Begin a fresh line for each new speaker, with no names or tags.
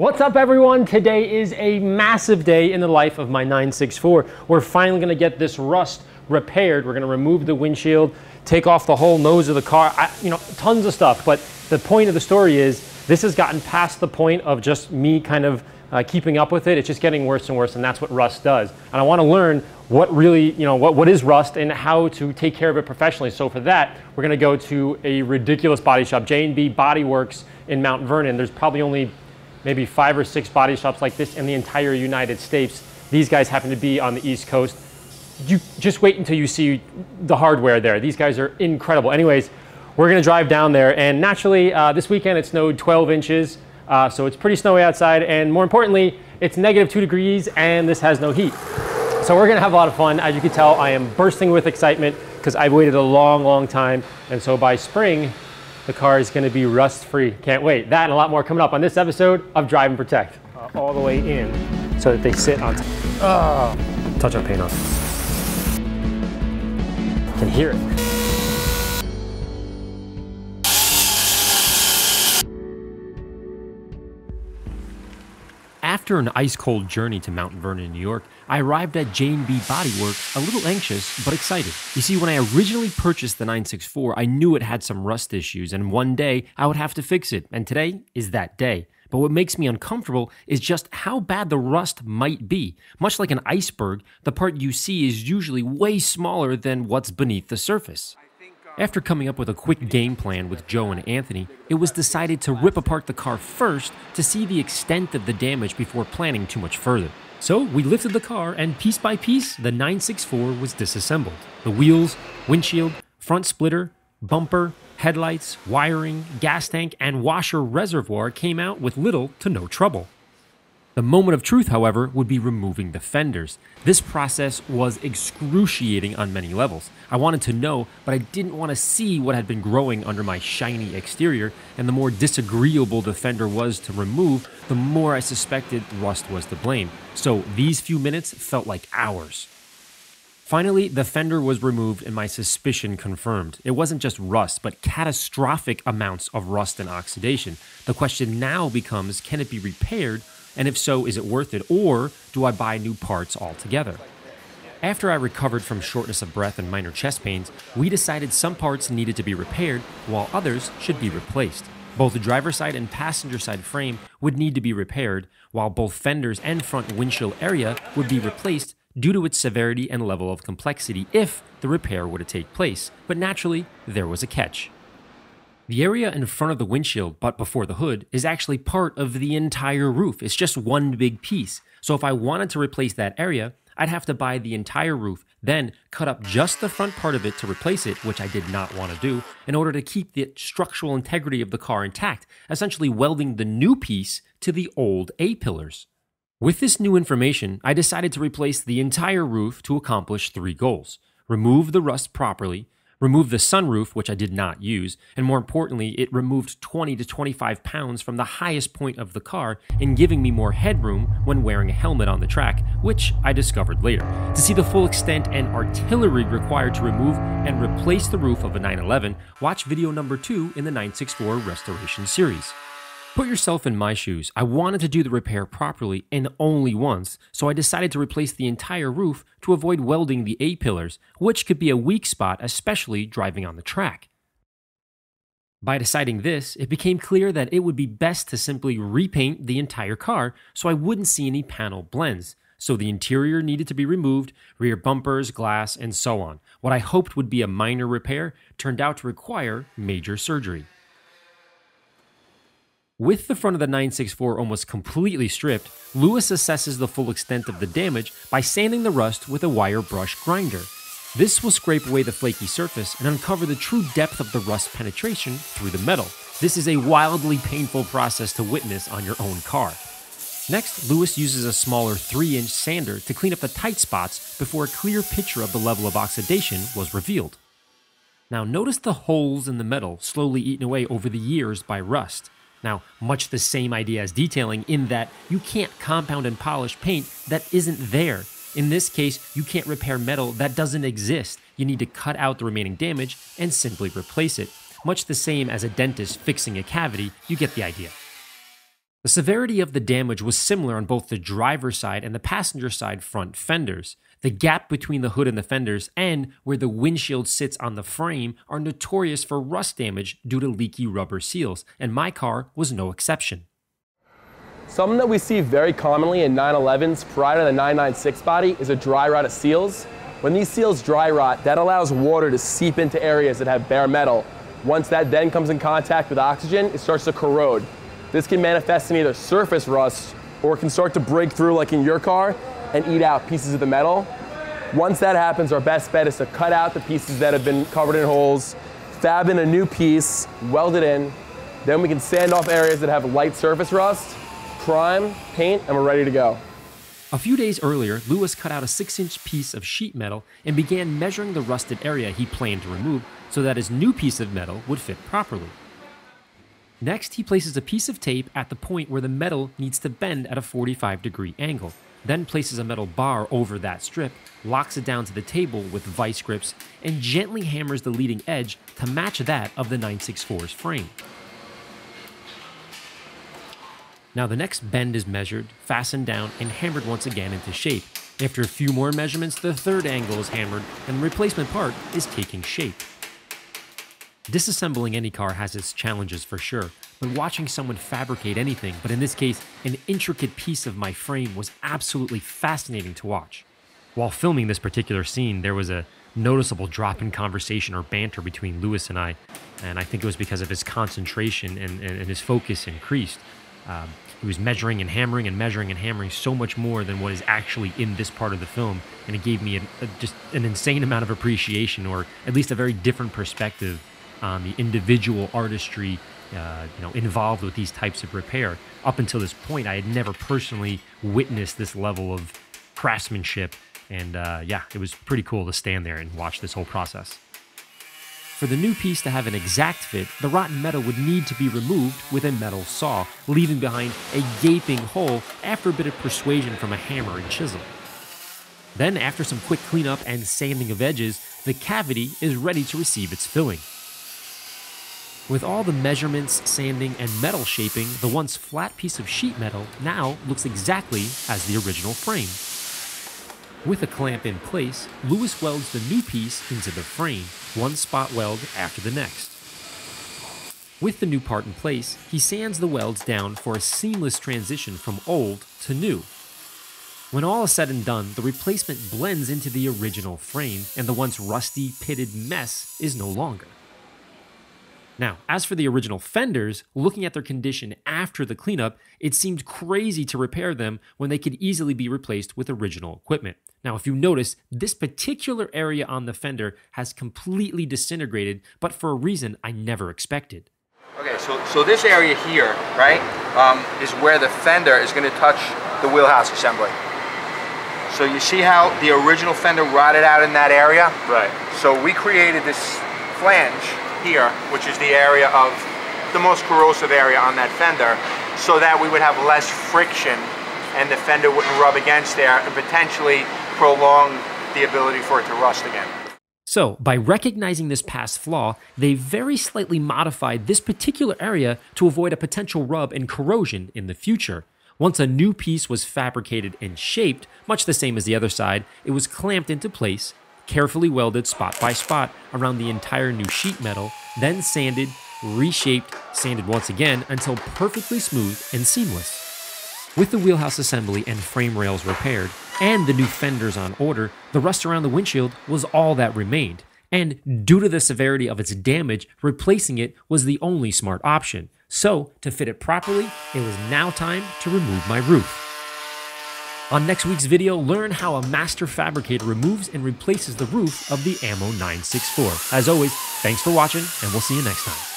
What's up everyone? Today is a massive day in the life of my 964. We're finally gonna get this rust repaired. We're gonna remove the windshield, take off the whole nose of the car, tons of stuff. But the point of the story is this has gotten past the point of just me kind of keeping up with it. It's just getting worse and worse, and that's what rust does. And I wanna learn what really, what is rust and how to take care of it professionally. So for that, we're gonna go to a ridiculous body shop, J&B Bodyworks in Mount Vernon. There's probably only maybe 5 or 6 body shops like this in the entire United States. These guys happen to be on the East Coast. You just wait until you see the hardware there. These guys are incredible. Anyways, we're gonna drive down there, and naturally, this weekend it snowed 12 inches, so it's pretty snowy outside, and more importantly, it's -2 degrees, and this has no heat. So we're gonna have a lot of fun. As you can tell, I am bursting with excitement because I've waited a long, long time, and so by spring, the car is going to be rust-free. Can't wait. That and a lot more coming up on this episode of Drive and Protect. All the way in so that they sit on top. Touch up paint on. Can hear it. After an ice-cold journey to Mount Vernon, New York, I arrived at J&B Bodyworks a little anxious but excited. You see, when I originally purchased the 964, I knew it had some rust issues, and one day I would have to fix it, and today is that day. But what makes me uncomfortable is just how bad the rust might be. Much like an iceberg, the part you see is usually way smaller than what's beneath the surface. After coming up with a quick game plan with Joe and Anthony, it was decided to rip apart the car first to see the extent of the damage before planning too much further. So we lifted the car, and piece by piece, the 964 was disassembled. The wheels, windshield, front splitter, bumper, headlights, wiring, gas tank, and washer reservoir came out with little to no trouble. The moment of truth, however, would be removing the fenders. This process was excruciating on many levels. I wanted to know, but I didn't want to see what had been growing under my shiny exterior, and the more disagreeable the fender was to remove, the more I suspected rust was to blame. So these few minutes felt like hours. Finally, the fender was removed and my suspicion confirmed. It wasn't just rust, but catastrophic amounts of rust and oxidation. The question now becomes, can it be repaired? And if so, is it worth it, or do I buy new parts altogether? After I recovered from shortness of breath and minor chest pains, we decided some parts needed to be repaired, while others should be replaced. Both the driver's side and passenger side frame would need to be repaired, while both fenders and front windshield area would be replaced due to its severity and level of complexity if the repair were to take place. But naturally, there was a catch. The area in front of the windshield, but before the hood, is actually part of the entire roof. It's just one big piece. So if I wanted to replace that area, I'd have to buy the entire roof, then cut up just the front part of it to replace it, which I did not want to do, in order to keep the structural integrity of the car intact, essentially welding the new piece to the old A-pillars. With this new information, I decided to replace the entire roof to accomplish 3 goals. Remove the rust properly, remove the sunroof, which I did not use, and more importantly, it removed 20 to 25 pounds from the highest point of the car in giving me more headroom when wearing a helmet on the track, which I discovered later. To see the full extent and artillery required to remove and replace the roof of a 911, watch video number 2 in the 964 restoration series. Put yourself in my shoes. I wanted to do the repair properly and only once, so I decided to replace the entire roof to avoid welding the A-pillars, which could be a weak spot, especially driving on the track. By deciding this, it became clear that it would be best to simply repaint the entire car so I wouldn't see any panel blends. So the interior needed to be removed, rear bumpers, glass, and so on. What I hoped would be a minor repair turned out to require major surgery. With the front of the 964 almost completely stripped, Lewis assesses the full extent of the damage by sanding the rust with a wire brush grinder. This will scrape away the flaky surface and uncover the true depth of the rust penetration through the metal. This is a wildly painful process to witness on your own car. Next, Lewis uses a smaller 3-inch sander to clean up the tight spots before a clear picture of the level of oxidation was revealed. Now notice the holes in the metal slowly eaten away over the years by rust. Now, much the same idea as detailing in that you can't compound and polish paint that isn't there. In this case, you can't repair metal that doesn't exist. You need to cut out the remaining damage and simply replace it. Much the same as a dentist fixing a cavity, you get the idea. The severity of the damage was similar on both the driver's side and the passenger side front fenders. The gap between the hood and the fenders and where the windshield sits on the frame are notorious for rust damage due to leaky rubber seals, and my car was no exception.
Something that we see very commonly in 911s prior to the 996 body is a dry rot of seals. When these seals dry rot, that allows water to seep into areas that have bare metal. Once that then comes in contact with oxygen, it starts to corrode. This can manifest in either surface rust or it can start to break through, like in your car, and eat out pieces of the metal. Once that happens, our best bet is to cut out the pieces that have been covered in holes, fab in a new piece, weld it in, then we can sand off areas that have light surface rust, prime, paint, and we're ready to go.
A few days earlier, Lewis cut out a 6-inch piece of sheet metal and began measuring the rusted area he planned to remove so that his new piece of metal would fit properly. Next, he places a piece of tape at the point where the metal needs to bend at a 45-degree angle, then places a metal bar over that strip, locks it down to the table with vice grips, and gently hammers the leading edge to match that of the 964's frame. Now the next bend is measured, fastened down, and hammered once again into shape. After a few more measurements, the third angle is hammered, and the replacement part is taking shape. Disassembling any car has its challenges for sure, but watching someone fabricate anything, but in this case, an intricate piece of my frame, was absolutely fascinating to watch. While filming this particular scene, there was a noticeable drop in conversation or banter between Lewis and I think it was because of his concentration and his focus increased. He was measuring and hammering and measuring and hammering so much more than what is actually in this part of the film, and it gave me just an insane amount of appreciation, or at least a very different perspective on the individual artistry involved with these types of repair. Up until this point, I had never personally witnessed this level of craftsmanship, and it was pretty cool to stand there and watch this whole process. For the new piece to have an exact fit, the rotten metal would need to be removed with a metal saw, leaving behind a gaping hole after a bit of persuasion from a hammer and chisel. Then, after some quick cleanup and sanding of edges, the cavity is ready to receive its filling. With all the measurements, sanding, and metal shaping, the once flat piece of sheet metal now looks exactly as the original frame. With a clamp in place, Lewis welds the new piece into the frame, one spot weld after the next. With the new part in place, he sands the welds down for a seamless transition from old to new. When all is said and done, the replacement blends into the original frame, and the once rusty, pitted mess is no longer. Now, as for the original fenders, looking at their condition after the cleanup, it seemed crazy to repair them when they could easily be replaced with original equipment. Now, if you notice, this particular area on the fender has completely disintegrated, but for a reason I never expected.
Okay, so this area here, right, is where the fender is going to touch the wheelhouse assembly. So you see how the original fender rotted out in that area?
Right.
So we created this flange here, which is the area of the most corrosive area on that fender, so that we would have less friction and the fender wouldn't rub against there and potentially prolong the ability for it to rust again.
So, by recognizing this past flaw, they very slightly modified this particular area to avoid a potential rub and corrosion in the future. Once a new piece was fabricated and shaped, much the same as the other side, it was clamped into place, carefully welded spot by spot around the entire new sheet metal, then sanded, reshaped, sanded once again until perfectly smooth and seamless. With the wheelhouse assembly and frame rails repaired, and the new fenders on order, the rust around the windshield was all that remained. And due to the severity of its damage, replacing it was the only smart option. So, to fit it properly, it was now time to remove my roof. On next week's video, learn how a master fabricator removes and replaces the roof of the AMMO 964. As always, thanks for watching, and we'll see you next time.